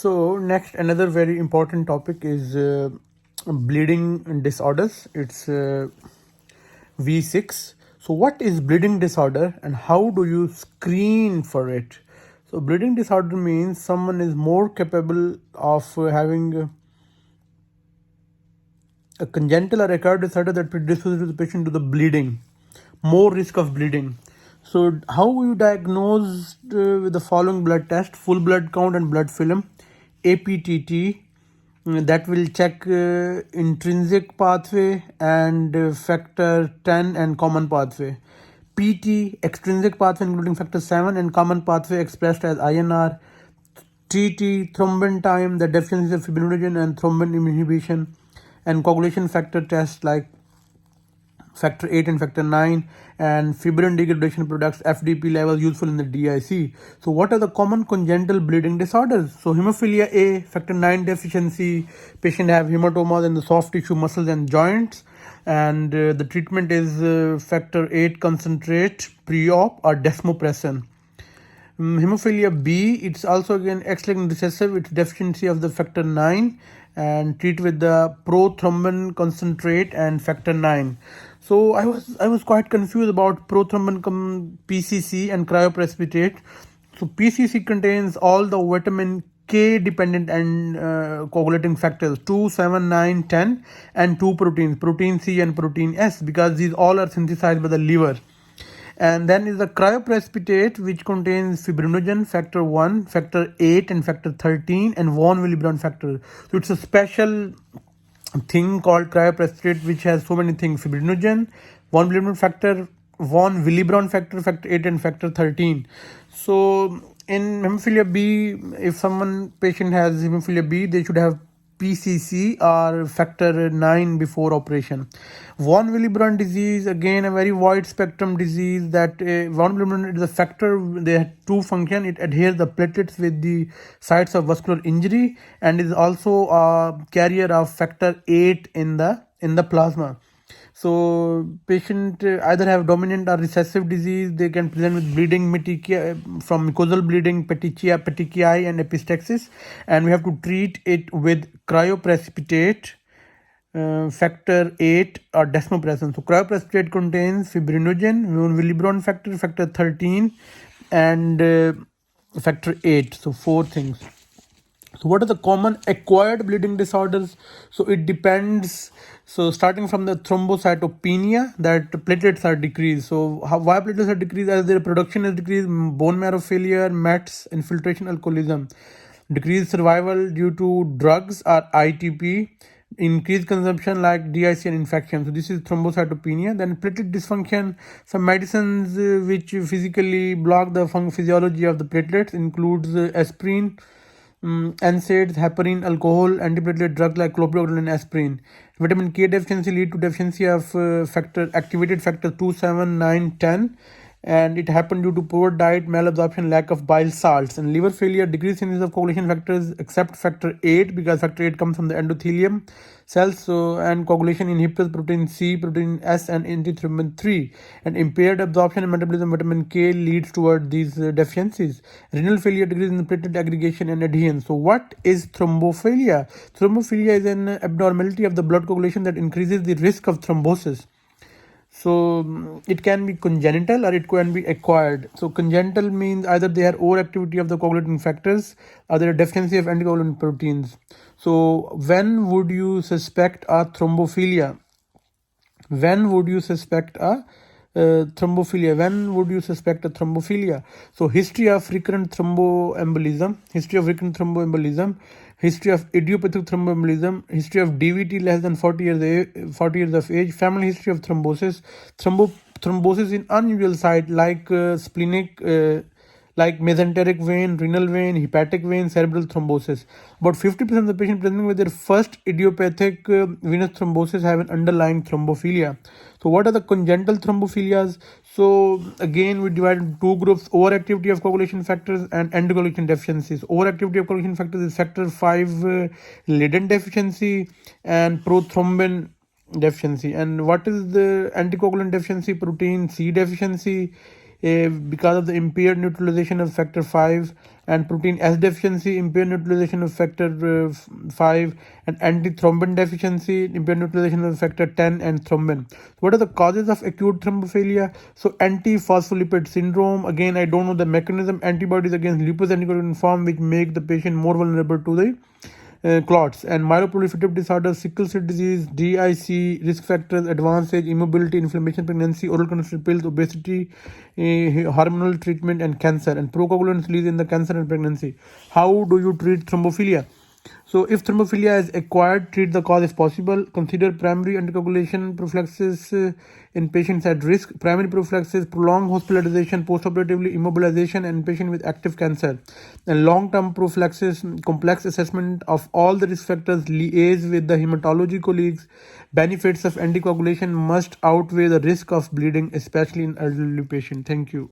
So next, another very important topic is bleeding disorders. It's V6. So what is bleeding disorder and how do you screen for it? So bleeding disorder means someone is more capable of having a congenital or acquired disorder that predisposes the patient to the bleeding, more risk of bleeding. So how you diagnose with the following blood test: full blood count and blood film, APTT, that will check intrinsic pathway and factor 10 and common pathway. PT, extrinsic pathway including factor 7 and common pathway expressed as INR. TT, thrombin time, the deficiency of fibrinogen and thrombin inhibition, and coagulation factor tests like factor 8 and factor 9, and fibrin degradation products FDP levels useful in the DIC. So what are the common congenital bleeding disorders? So hemophilia A, factor 9 deficiency, patient have hematomas in the soft tissue, muscles and joints, and the treatment is factor 8 concentrate pre-op or desmopressin. Hemophilia B, it's also again X-linked recessive, it's deficiency of the factor 9, and treat with the prothrombin concentrate and factor 9. So I was quite confused about prothrombin PCC and cryoprecipitate. So PCC contains all the vitamin K dependent and coagulating factors 2, 7, 9, 10, and 2 proteins, protein C and protein S, because these all are synthesized by the liver. And then is the cryoprecipitate, which contains fibrinogen, factor 1, factor 8, and factor 13, and von Willebrand factor. So it's a special thing called cryoprecipitate, which has so many things: fibrinogen, von Willebrand factor, factor 8, and factor 13. So in hemophilia B, if someone patient has hemophilia B, they should have PCC or factor 9 before operation. Von Willebrand disease, again a very wide spectrum disease. That von Willebrand is a factor, they have two functions: it adheres the platelets with the sites of vascular injury, and is also a carrier of factor 8 in the plasma. So patient either have dominant or recessive disease. They can present with bleeding from mucosal bleeding, petechiae, and epistaxis, and we have to treat it with cryoprecipitate, factor 8 or desmopressin. So cryoprecipitate contains fibrinogen, von Willebrand factor, factor 13, and factor 8. So 4 things. So what are the common acquired bleeding disorders? So it depends. So starting from the thrombocytopenia, that platelets are decreased. So why platelets are decreased? As their production is decreased, bone marrow failure, METs, infiltration, alcoholism, decreased survival due to drugs or ITP, increased consumption like DIC and infection. So this is thrombocytopenia. Then platelet dysfunction, some medicines which physically block the physiology of the platelets includes aspirin, NSAIDs, heparin, alcohol, antiplatelet drugs like clopidogrel and aspirin. Vitamin K deficiency lead to deficiency of activated factor 2, 7, 9, 10, and it happened due to poor diet, malabsorption, lack of bile salts. And liver failure, decreased synthesis of coagulation factors except factor 8, because factor 8 comes from the endothelium cells. So and coagulation inhibitors protein C, protein S, and antithrombin 3. And impaired absorption and metabolism vitamin K leads toward these deficiencies. Renal failure, decrease in the platelet aggregation and adherence. So what is thrombophilia? Thrombophilia is an abnormality of the blood coagulation that increases the risk of thrombosis. So it can be congenital or it can be acquired. So congenital means either they have overactivity of the coagulating factors or there are deficiency of anticoagulant proteins. So when would you suspect a thrombophilia? When would you suspect a thrombophilia? When would you suspect a thrombophilia? So history of recurrent thromboembolism, history of idiopathic thromboembolism, history of DVT less than 40 years of age, family history of thrombosis, thrombosis in unusual site like splenic, like mesenteric vein, renal vein, hepatic vein, cerebral thrombosis. About 50% of the patients presenting with their first idiopathic venous thrombosis have an underlying thrombophilia. So what are the congenital thrombophilias? So again, we divide into two groups: overactivity of coagulation factors and anticoagulation deficiencies. Overactivity of coagulation factors is factor 5 Leiden deficiency and prothrombin deficiency. And what is the anticoagulant deficiency? Protein C deficiency, because of the impaired neutralization of factor 5, and protein S deficiency, impaired neutralization of factor 5, and antithrombin deficiency, impaired neutralization of factor 10, and thrombin. What are the causes of acute thrombophilia? So antiphospholipid syndrome, again I don't know the mechanism, antibodies against lupus erythematosus which make the patient more vulnerable to the clots, and myeloproliferative disorders, sickle cell disease, DIC, risk factors, advanced age, immobility, inflammation, pregnancy, oral contraceptive pills, obesity, hormonal treatment, and cancer, and procoagulants release in the cancer and pregnancy. How do you treat thrombophilia? So, if thrombophilia is acquired, treat the cause if possible. Consider primary anticoagulation prophylaxis in patients at risk. Primary prophylaxis, prolonged hospitalization, postoperatively immobilization, and patient with active cancer. And long-term prophylaxis, complex assessment of all the risk factors, liaise with the hematology colleagues. Benefits of anticoagulation must outweigh the risk of bleeding, especially in elderly patients. Thank you.